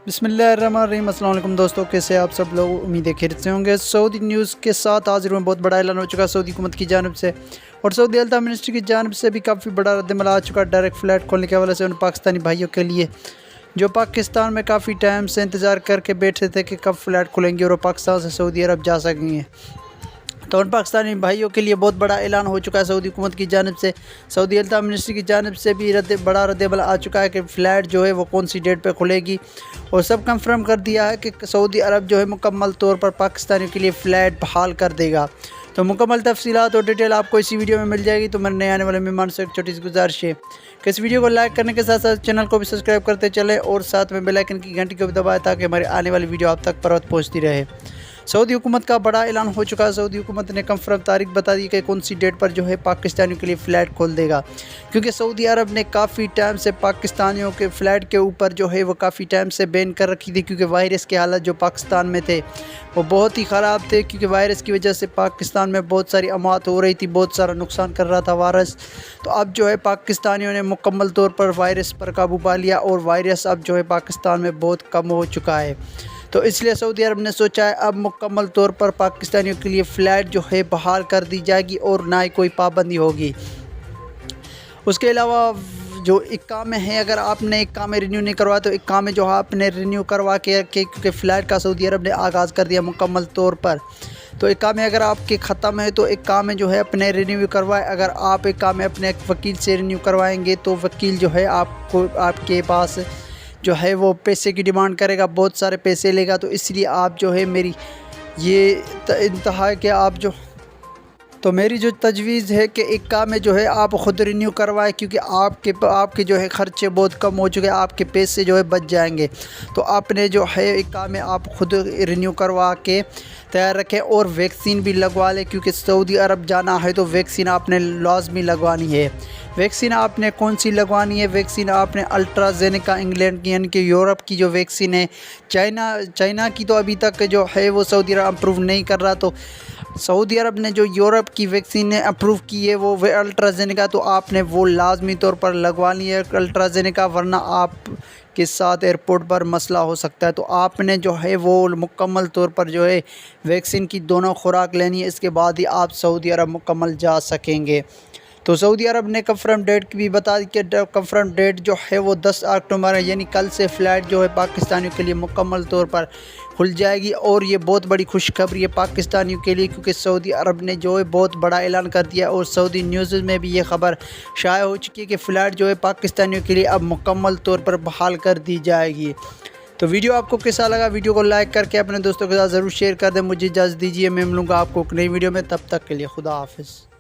बिस्मिल्लाहिर्रहमानिर्रहीम। अस्सलाम वालेकुम दोस्तों, कैसे आप सब लोग? उम्मीद है खैरियत से होंगे। सऊदी न्यूज़ के साथ हाजिर हुए। बहुत बड़ा ऐलान हो चुका है सऊदी हुकूमत की जानिब से और सऊदी अल्ताफ़ मिनिस्ट्री की जानिब से भी काफ़ी बड़ा रद्दमल आ चुका है डायरेक्ट फ़्लाइट खोलने के हवाले से उन पाकिस्तानी भाइयों के लिए जो पाकिस्तान में काफ़ी टाइम से इंतज़ार करके बैठे थे कि कब फ़्लाइट खुलेंगे और पाकिस्तान से सऊदी अरब जा सकेंगे। तो उन पाकिस्तानी भाइयों के लिए बहुत बड़ा ऐलान हो चुका है सऊदी हुकूमत की जानिब से। सऊदी अल्ताफ़ मिनिस्ट्री की जानिब से भी बड़ा रद्दमल आ चुका है कि फ़्लाइट जो है वो कौन सी डेट पे खुलेगी और सब कंफर्म कर दिया है कि सऊदी अरब जो है मुकम्मल तौर पर पाकिस्तानियों के लिए फ़्लाइट बहाल कर देगा। तो मुकम्मल तफसीलात और डिटेल आपको इसी वीडियो में मिल जाएगी। तो मेरे नए आने वाले मेहमान से एक छोटी सी गुजारिश है कि इस वीडियो को लाइक करने के साथ साथ चैनल को भी सब्सक्राइब करते चलें और साथ में बेल आइकन की घंटी को भी दबाएं ताकि हमारी आने वाली वीडियो आप तक पर वक्त पहुँचती रहे। सऊदी हुकूमत का बड़ा ऐलान हो चुका है। सऊदी हुकूमत ने कंफर्म तारीख बता दी कि कौन सी डेट पर जो है पाकिस्तानियों के लिए फ़्लाइट खोल देगा, क्योंकि सऊदी अरब ने काफ़ी टाइम से पाकिस्तानियों के फ़्लाइट के ऊपर जो है वो काफ़ी टाइम से बैन कर रखी थी, क्योंकि वायरस के हालात जो पाकिस्तान में थे वो बहुत ही ख़राब थे। क्योंकि वायरस की वजह से पाकिस्तान में बहुत सारी अमात हो रही थी, बहुत सारा नुकसान कर रहा था वायरस। तो अब जो है पाकिस्तानियों ने मुकम्मल तौर पर वायरस पर काबू पा लिया और वायरस अब जो है पाकिस्तान में बहुत कम हो चुका है। तो इसलिए सऊदी अरब ने सोचा है अब मुकम्मल तौर पर पाकिस्तानियों के लिए फ़्लाइट जो है बहाल कर दी जाएगी और ना ही कोई पाबंदी होगी। उसके अलावा जो इकामे हैं, अगर आपने इकामे रिन्यू नहीं करवाया तो इकामे जो है आपने रिन्यू करवा के रखे, क्योंकि फ़्लाइट का सऊदी अरब ने आगाज़ कर दिया मुकम्मल तौर पर। तो इकामे अगर आपके ख़त्म है तो इकामे जो है अपने रिन्यू करवाएं। अगर आप इकामे अपने वकील से रिन्यू करवाएंगे तो वकील जो है आपको आपके पास जो है वो पैसे की डिमांड करेगा, बहुत सारे पैसे लेगा। तो इसलिए आप जो है मेरी ये इंतहा है कि आप जो मेरी जो तजवीज़ है कि इकामे जो है आप ख़ुद रिन्यू करवाएं, क्योंकि आपके जो है ख़र्चे बहुत कम हो चुके हैं, आपके पैसे जो है बच जाएंगे। तो आपने जो है इकामे आप ख़ुद रिन्यू करवा के तैयार रखें और वैक्सीन भी लगवा लें, क्योंकि सऊदी अरब जाना है तो वैक्सीन आपने लाज़मी लगवानी है। वैक्सीन आपने कौन सी लगवानी है? वैक्सीन आपने अल्ट्राजेनेका इंग्लैंड की यानी कि यूरोप की जो वैक्सीन है, चाइना की तो अभी तक जो है वो सऊदी अरब अप्रूव नहीं कर रहा। तो सऊदी अरब ने जो यूरोप की वैक्सीन अप्रूव की है वो अल्ट्राजेनेका, तो आपने वो लाजमी तौर पर लगवानी है अल्ट्राजेनेका, वरना आप के साथ एयरपोर्ट पर मसला हो सकता है। तो आपने जो है वो मुकम्मल तौर पर जो है वैक्सीन की दोनों खुराक लेनी है, इसके बाद ही आप सऊदी अरब मुकम्मल जा सकेंगे। तो सऊदी अरब ने कंफर्म डेट की भी बता दी कि कंफर्म डेट जो है वो 10 अक्टूबर है, यानी कल से फ़्लाइट जो है पाकिस्तानियों के लिए मुकम्मल तौर पर खुल जाएगी। और ये बहुत बड़ी खुशखबरी है पाकिस्तानियों के लिए, क्योंकि सऊदी अरब ने जो है बहुत बड़ा ऐलान कर दिया और सऊदी न्यूज़ में भी ये ख़बर शाया हो चुकी है कि फ़्लाइट जो है पाकिस्तानियों के लिए अब मुकम्मल तौर पर बहाल कर दी जाएगी। तो वीडियो आपको कैसा लगा? वीडियो को लाइक करके अपने दोस्तों के साथ ज़रूर शेयर कर दें। मुझे इजाज़त दीजिए, मैं मिलूँगा आपको एक नई वीडियो में। तब तक के लिए खुदा हाफ़िज़।